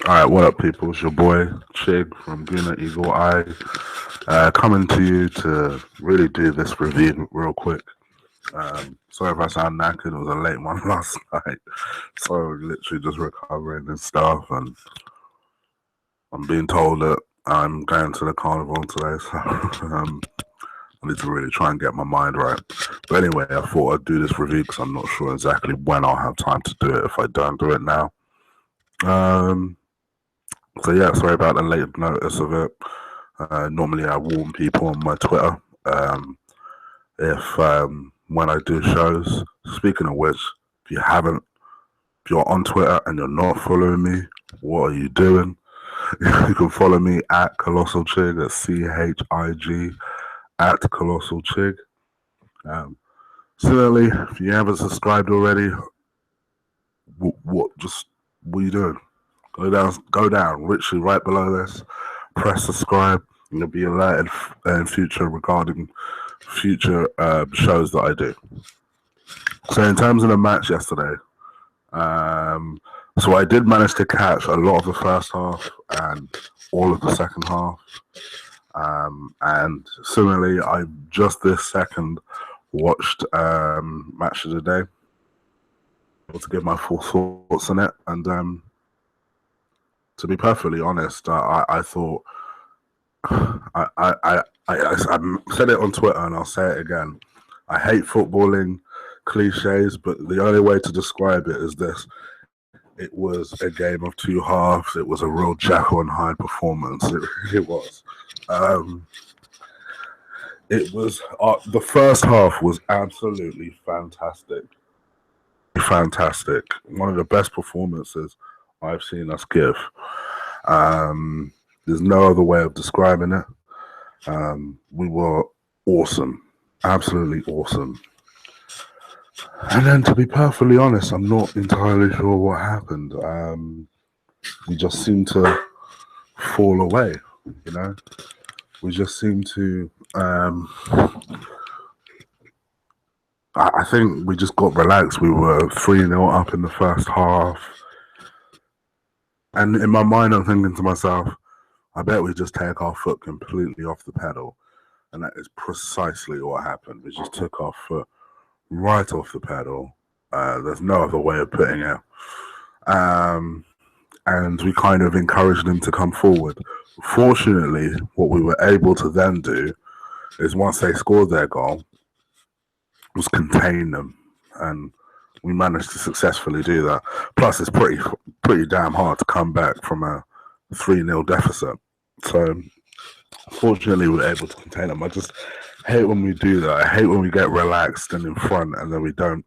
Alright, what up, people? It's your boy Chig from Gooner Eagle Eye, coming to you to really do this review real quick. Sorry if I sound knackered, it was a late one last night, so literally just recovering and stuff, and I'm being told that I'm going to the carnival today, so I need to really try and get my mind right. But anyway, I thought I'd do this review because I'm not sure exactly when I'll have time to do it if I don't do it now. So yeah, sorry about the late notice of it. Normally I warn people on my Twitter if when I do shows. Speaking of which, if you're on Twitter and you're not following me, what are you doing? You can follow me at Colossal Chig, that's CHIG at Colossal Chig. Similarly, if you haven't subscribed already, what are you doing? Go down, literally right below this. Press subscribe, and you'll be alerted in future regarding future shows that I do. So in terms of the match yesterday, so I did manage to catch a lot of the first half and all of the second half. And similarly, I just this second watched Match of the Day, able to give my full thoughts on it. And to be perfectly honest, I thought I said it on Twitter and I'll say it again. I hate footballing cliches, but the only way to describe it is this. It was a game of two halves. It was a real Jekyll and Hyde performance. It really was. It was the first half was absolutely fantastic. Fantastic. One of the best performances I've seen us give. There's no other way of describing it. We were awesome. Absolutely awesome. And then, to be perfectly honest, I'm not entirely sure what happened. We just seemed to fall away, you know? We just seemed to... I think we just got relaxed. We were 3-0 up in the first half. And in my mind, I'm thinking to myself, I bet we just take our foot completely off the pedal. And that is precisely what happened. We just took our foot right off the pedal. There's no other way of putting it. And we kind of encouraged them to come forward. Fortunately, what we were able to then do is once they scored their goal, was contain them. And we managed to successfully do that. Plus, it's pretty damn hard to come back from a 3-0 deficit. So, fortunately, we were able to contain them. I just hate when we do that. I hate when we get relaxed and in front and then we don't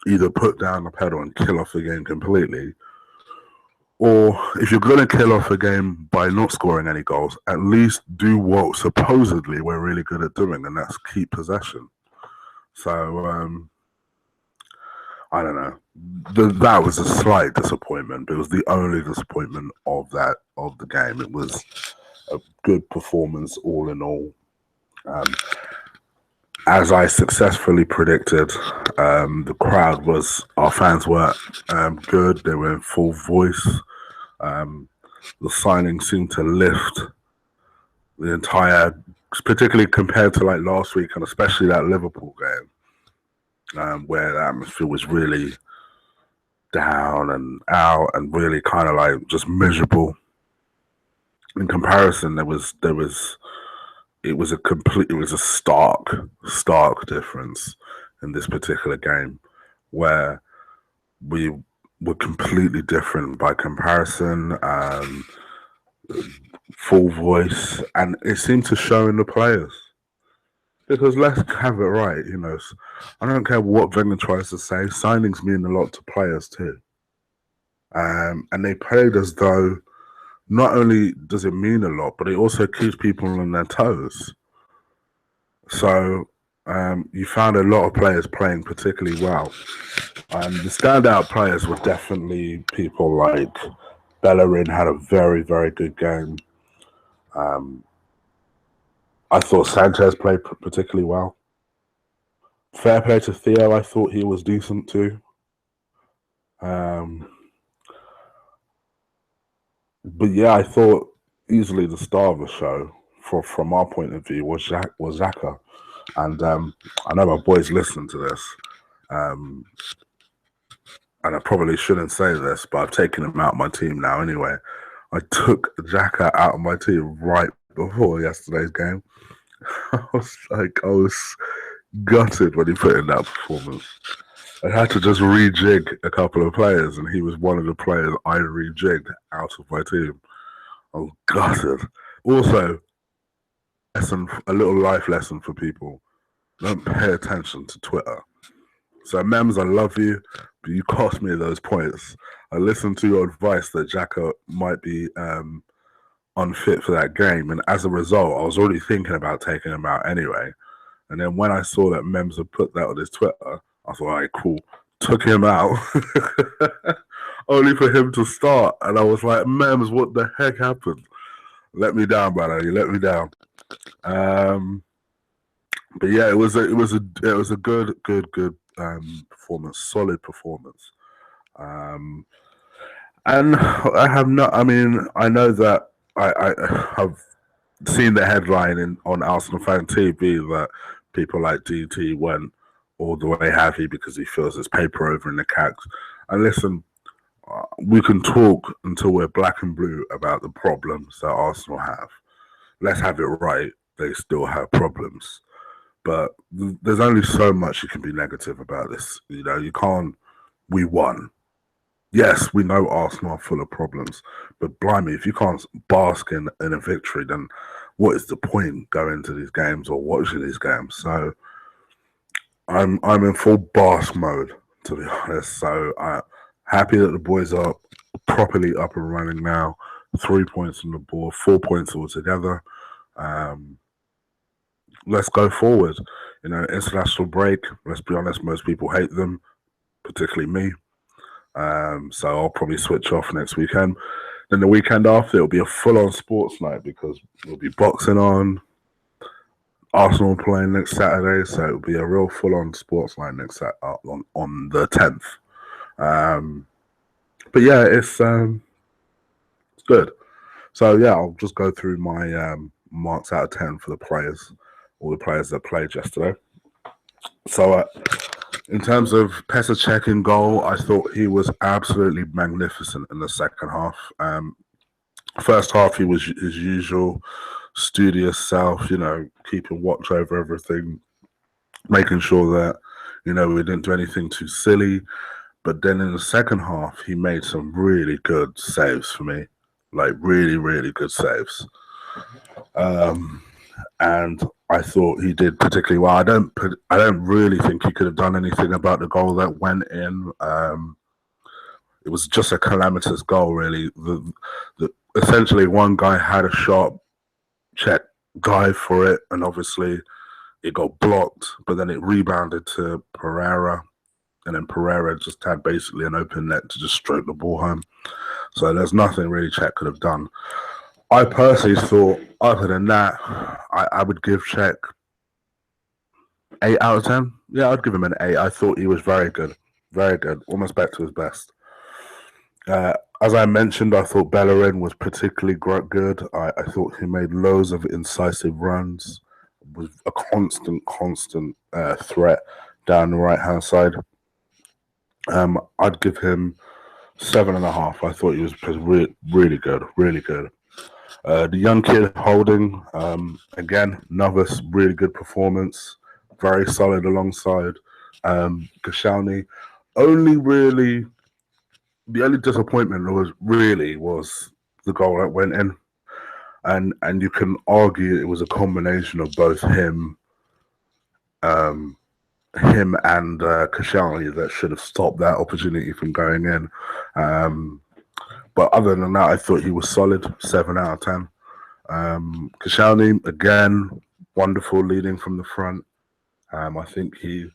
either put down the pedal and kill off the game completely, or if you're going to kill off a game by not scoring any goals, at least do what supposedly we're really good at doing, and that's keep possession. So, I don't know. That was a slight disappointment, but it was the only disappointment of the game. It was a good performance all in all. As I successfully predicted, our fans were good. They were in full voice. The signing seemed to lift the entire, particularly compared to like last week and especially that Liverpool game, where the atmosphere was really down and out and really kind of like just miserable. In comparison, it was a stark difference in this particular game, where we were completely different by comparison, full voice, and it seemed to show in the players. Because let's have it right, you know, I don't care what Wenger tries to say, signings mean a lot to players too. And they played as though not only does it mean a lot, but it also keeps people on their toes. So you found a lot of players playing particularly well. The standout players were definitely people like Bellerin had a very, very good game. I thought Sanchez played particularly well. Fair play to Theo, I thought he was decent too. But yeah, I thought easily the star of the show, from our point of view, was Xhaka. And I know my boys listen to this, and I probably shouldn't say this, but I've taken him out of my team now anyway. I took Xhaka out of my team right before yesterday's game. I was gutted when he put in that performance. I had to just rejig a couple of players, and he was one of the players I rejigged out of my team. I was gutted. Also, a little life lesson for people: don't pay attention to Twitter. So, Mems, I love you, but you cost me those points. I listened to your advice that Xhaka might be unfit for that game, and as a result, I was already thinking about taking him out anyway. And then when I saw that Mems had put that on his Twitter, I thought, all right, cool. Took him out, only for him to start. And I was like, Mems, what the heck happened? Let me down, brother. You let me down. But yeah, it was a good performance, solid performance. And I know that I have seen the headline on Arsenal Fan TV that people like DT went all the way heavy because he feels there's paper over in the cacks. And listen, we can talk until we're black and blue about the problems that Arsenal have. Let's have it right. They still have problems. But there's only so much you can be negative about this. You know, you can't. We won. Yes, we know Arsenal are full of problems, but blimey, if you can't bask in a victory, then what is the point going to these games or watching these games? So I'm in full bask mode, to be honest. So I'm happy that the boys are properly up and running now. 3 points on the board, 4 points altogether. Let's go forward. You know, international break, let's be honest, most people hate them, particularly me. So I'll probably switch off next weekend. Then the weekend after, it'll be a full-on sports night because there'll be boxing on. Arsenal playing next Saturday, so it'll be a real full-on sports night next on the 10th. But yeah, it's good. So yeah, I'll just go through my marks out of 10 for the players, all the players that played yesterday. So in terms of Pesacek in goal, I thought he was absolutely magnificent in the second half. First half, he was his usual studious self, you know, keeping watch over everything, making sure that, you know, we didn't do anything too silly. But then in the second half, he made some really good saves for me, like really, really good saves. And I thought he did particularly well. I don't really think he could have done anything about the goal that went in. It was just a calamitous goal, really. Essentially, one guy had a shot, check dive for it, and obviously it got blocked. But then it rebounded to Pereira, and then Pereira just had basically an open net to just stroke the ball home. So there's nothing really Czech could have done. I personally thought, other than that, I would give Czech 8 out of 10. Yeah, I'd give him an 8. I thought he was very good, almost back to his best. As I mentioned, I thought Bellerin was particularly good. I thought he made loads of incisive runs, was a constant threat down the right-hand side. I'd give him 7.5. I thought he was really good. The young kid Holding, again, another really good performance, very solid alongside Koscielny. The only disappointment was the goal that went in, and you can argue it was a combination of both him and Koscielny that should have stopped that opportunity from going in. But other than that, I thought he was solid, 7 out of 10. Koscielny, again, wonderful leading from the front. I think he's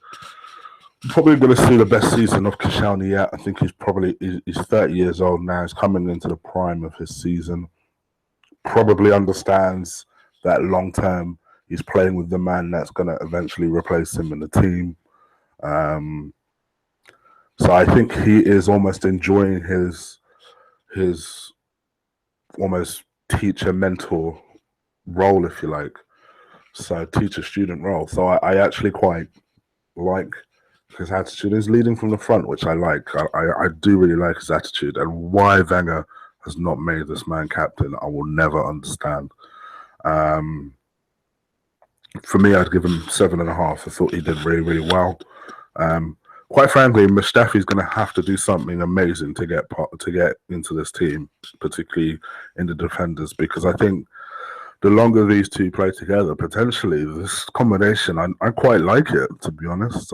probably going to see the best season of Koscielny yet. I think he's 30 years old now. He's coming into the prime of his season. Probably understands that long term he's playing with the man that's going to eventually replace him in the team. So I think he is almost enjoying his almost teacher mentor role, if you like. So teacher student role. So I actually quite like his attitude. He's leading from the front, which I like. I do really like his attitude. And why Wenger has not made this man captain, I will never understand. For me, I'd give him 7.5. I thought he did really, really well. Quite frankly, Mustafi's going to have to do something amazing to get into this team, particularly in the defenders, because I think the longer these two play together, potentially this combination, I quite like it, to be honest.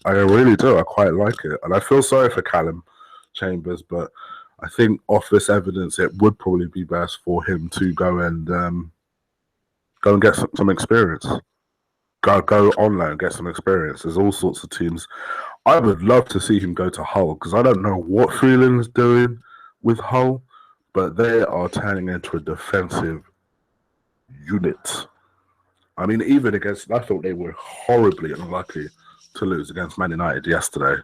I really do. I quite like it, and I feel sorry for Callum Chambers, but I think off this evidence, it would probably be best for him to go and get some experience. Go on loan, get some experience. There's all sorts of teams. I would love to see him go to Hull, because I don't know what Freeland's doing with Hull, but they are turning into a defensive unit. I mean, even against, I thought they were horribly unlucky to lose against Man United yesterday.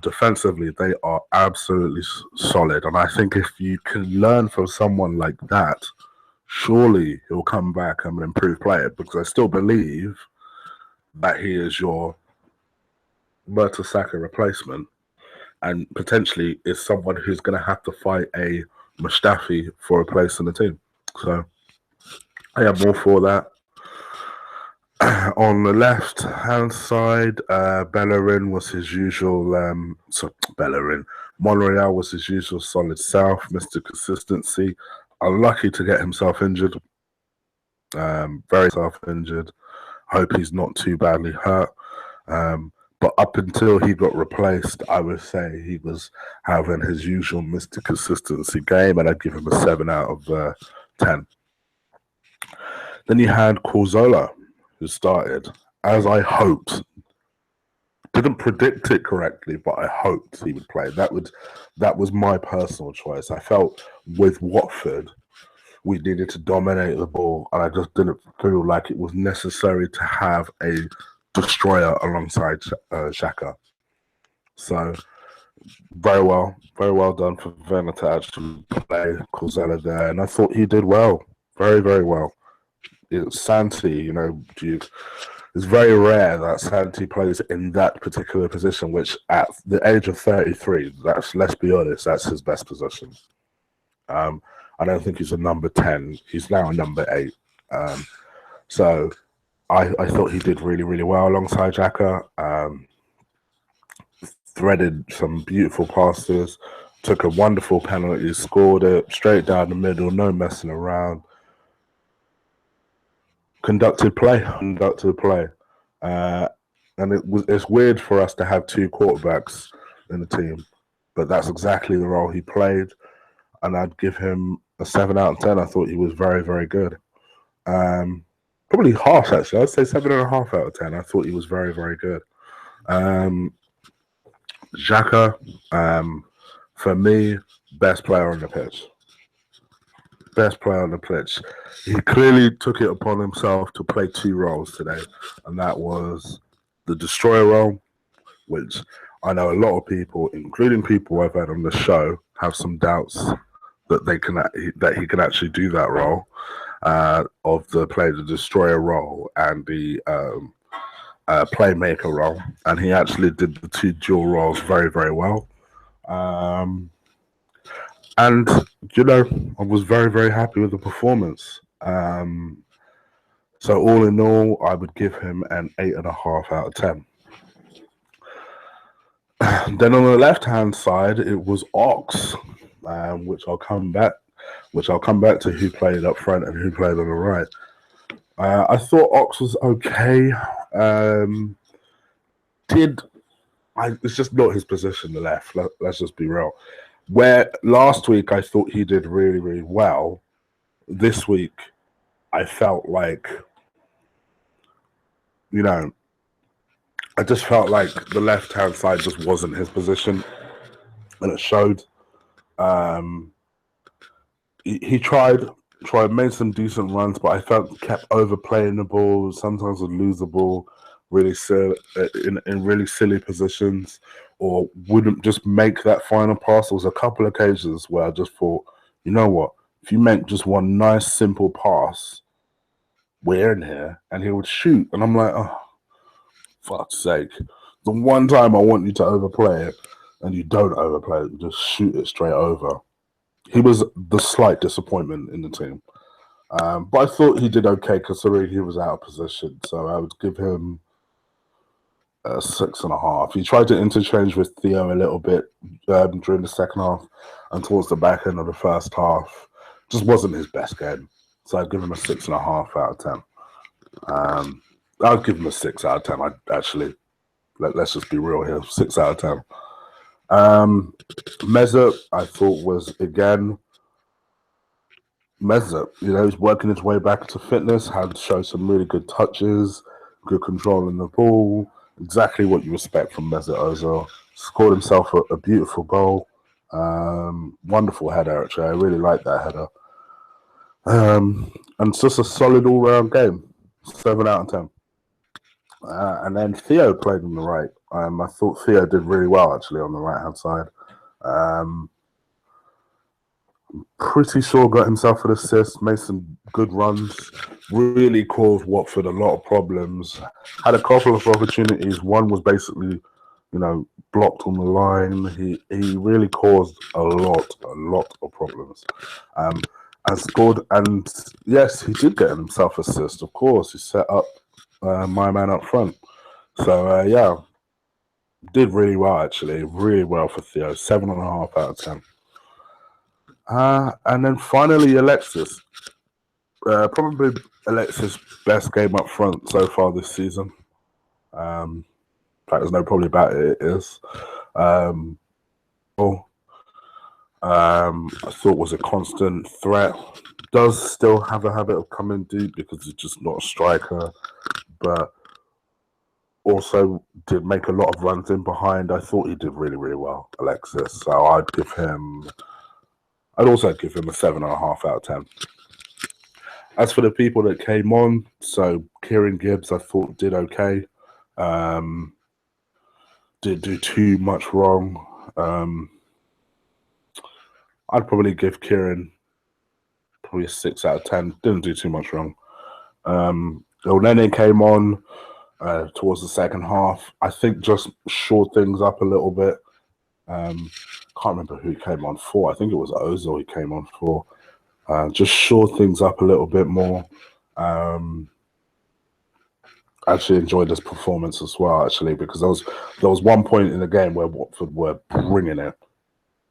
Defensively, they are absolutely solid. And I think if you can learn from someone like that, surely he'll come back and an improved player, because I still believe that he is your Mertesacker replacement, and potentially is someone who's going to have to fight a Mustafi for a place in the team. So I am all for that. On the left-hand side, Bellerin was his usual. Monreal was his usual solid south, Mr. Consistency. Unlucky to get himself injured. Very self-injured. Hope he's not too badly hurt. But up until he got replaced, I would say he was having his usual Mr. Consistency game, and I'd give him a 7 out of 10. Then you had Corzola, who started, as I hoped. Didn't predict it correctly, but I hoped he would play. That was my personal choice. I felt with Watford, we needed to dominate the ball, and I just didn't feel like it was necessary to have a destroyer alongside Xhaka. So very well done for Werner to actually play Corzola there, and I thought he did well, very, very well. Santi, it's very rare that Santi plays in that particular position, which at the age of 33, let's be honest, that's his best position. I don't think he's a number 10. He's now a number 8. So I thought he did really, really well alongside Xhaka. Threaded some beautiful passes, took a wonderful penalty, scored it straight down the middle, no messing around. Conducted play. And it's weird for us to have 2 quarterbacks in the team, but that's exactly the role he played, and I'd give him a 7 out of 10. I thought he was very, very good. Probably harsh, actually. I'd say 7.5 out of 10. I thought he was very, very good. Xhaka, for me, best player on the pitch. Best player on the pitch. He clearly took it upon himself to play 2 roles today, and that was the destroyer role, which I know a lot of people, including people I've had on the show, have some doubts that he can actually do that role, of the destroyer role and the playmaker role, and he actually did the 2 dual roles very, very well. And I was very, very happy with the performance. So all in all, I would give him an 8.5 out of 10. Then on the left-hand side, it was Ox, which I'll come back to, who played up front and who played on the right. I thought Ox was okay. It's just not his position, the left. Let's just be real. Where last week I thought he did really, really well, this week I felt like, I just felt like the left-hand side just wasn't his position, and it showed. He made some decent runs, but I felt kept overplaying the ball. Sometimes would lose the ball really in really silly positions, or wouldn't just make that final pass. There was a couple of occasions where I just thought, you know what, if you make just one nice, simple pass, we're in here, and he would shoot. And I'm like, oh, fuck's sake. The one time I want you to overplay it, and you don't overplay it, you just shoot it straight over. He was the slight disappointment in the team. But I thought he did okay considering he was out of position. So I would give him a 6.5. He tried to interchange with Theo a little bit during the second half and towards the back end of the first half. Just wasn't his best game. So I'd give him a 6.5 out of 10. I'd give him a 6 out of 10. I actually, let's just be real here, 6 out of 10. Mesut, I thought was again Mesut. You know, he's working his way back to fitness. Had showed some really good touches, good control in the ball. Exactly what you expect from Mesut Ozil. Scored himself a beautiful goal. Wonderful header, actually. I really like that header. And it's just a solid all-round game. 7 out of 10. And then Theo played on the right. I thought Theo did really well, actually, on the right-hand side. Pretty sure got himself an assist, made some good runs, really caused Watford a lot of problems. Had a couple of opportunities. One was basically, blocked on the line. He really caused a lot of problems. And scored. And yes, he did get himself an assist, of course. He set up my man up front. So, yeah, did really well, actually. Really well for Theo. 7.5 out of 10. And then finally, Alexis. Probably Alexis' best game up front so far this season. In fact, there's no probably about it. It is. I thought was a constant threat. Does still have a habit of coming deep because he's just not a striker, but also did make a lot of runs in behind. I thought he did really, really well, Alexis. So I'd also give him a 7.5 out of 10. As for the people that came on, so Kieran Gibbs, I thought did okay. Didn't do too much wrong. I'd probably give Kieran probably a 6 out of 10. Didn't do too much wrong. Elneny came on towards the second half. I think just shored things up a little bit. Can't remember who he came on for. I think it was Ozil he came on for. Just shored things up a little bit more. Actually enjoyed his performance as well, actually, because there was one point in the game where Watford were bringing it,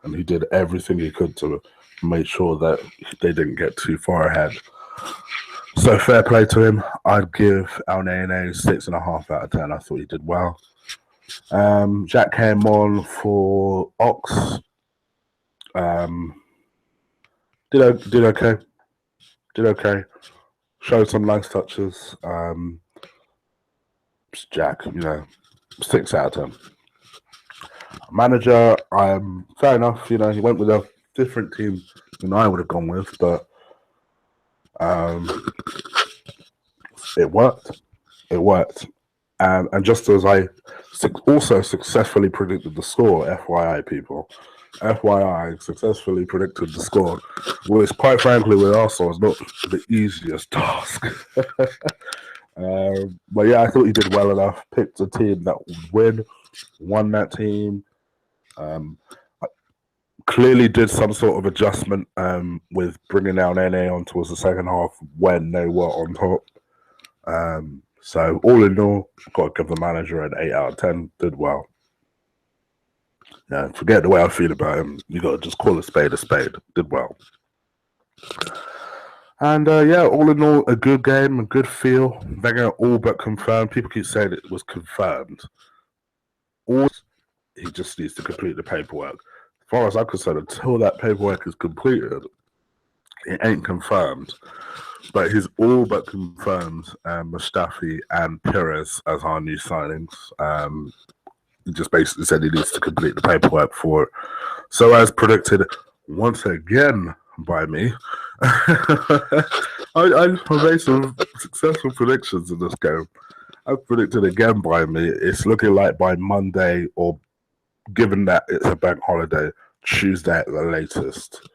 and he did everything he could to make sure that they didn't get too far ahead. So fair play to him. I'd give Elneny 6.5 out of 10. I thought he did well. Jack came on for Ox. Did okay. Did okay. Showed some nice touches. Jack, 6 out of 10. Manager, fair enough. He went with a different team than I would have gone with, but it worked. It worked. And just as I also successfully predicted the score, FYI, people. FYI, successfully predicted the score, which, quite frankly, with Arsenal is not the easiest task. But yeah, I thought he did well enough. Picked a team that would win, won that team. Clearly did some sort of adjustment with bringing down NA on towards the second half when they were on top. So all in all, I've got to give the manager an 8 out of 10. Did well. Yeah, forget the way I feel about him. You got to just call a spade a spade. Did well. And yeah, all in all, a good game, a good feel. Wenger all but confirmed. People keep saying it was confirmed. He just needs to complete the paperwork. As far as I'm concerned, until that paperwork is completed, it ain't confirmed. But he's all but confirmed Mustafi and Perez as our new signings. He just basically said he needs to complete the paperwork for it. So as predicted, once again by me, I made some successful predictions in this game. I've predicted again by me. It's looking like by Monday, or given that it's a bank holiday, Tuesday at the latest.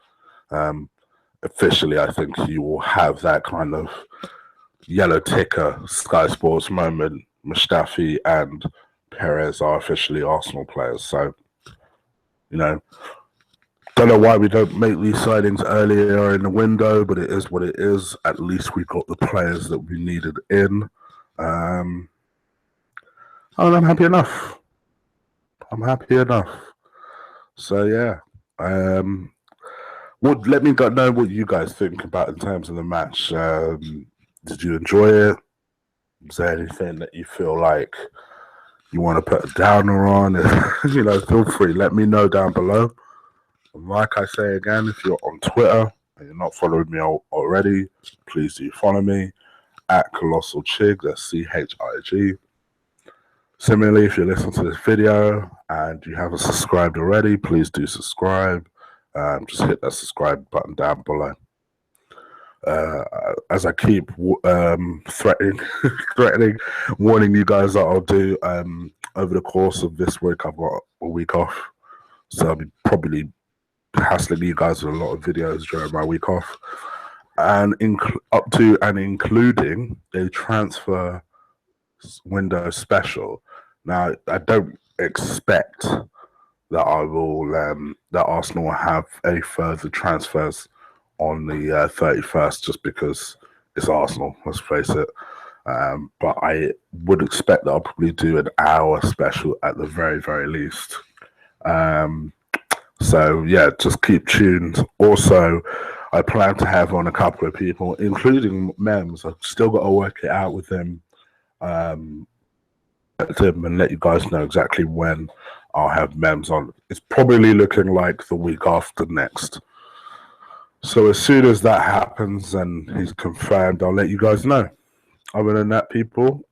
officially, I think you will have that kind of yellow ticker Sky Sports moment. Mustafi and Perez are officially Arsenal players. So, you know, don't know why we don't make these signings earlier in the window, but it is what it is. At least we got the players that we needed in. And I'm happy enough. I'm happy enough. So, yeah. Let me know what you guys think about in terms of the match. Did you enjoy it? Is there anything that you feel like you want to put a downer on? You know, feel free. Let me know down below. And like I say again, if you're on Twitter and you're not following me already, please do follow me at Colossal Chig. That's CHIG. Similarly, if you listen to this video and you haven't subscribed already, please do subscribe. Just hit that subscribe button down below. As I keep threatening, warning you guys that I'll do over the course of this week, I've got a week off, so I'll be probably hassling you guys with a lot of videos during my week off, and up to and including a transfer window special. Now, I don't expect that that Arsenal will have any further transfers on the 31st, just because it's Arsenal, let's face it. But I would expect that I'll probably do an hour special at the very, very least. So yeah, just keep tuned. Also, I plan to have on a couple of people, including Mems. I've still got to work it out with him, and let you guys know exactly when I'll have Mems on. It's probably looking like the week after next. So as soon as that happens and he's confirmed, I'll let you guys know. Other than that, people,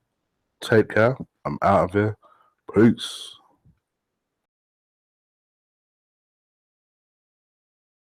take care. I'm out of here. Peace.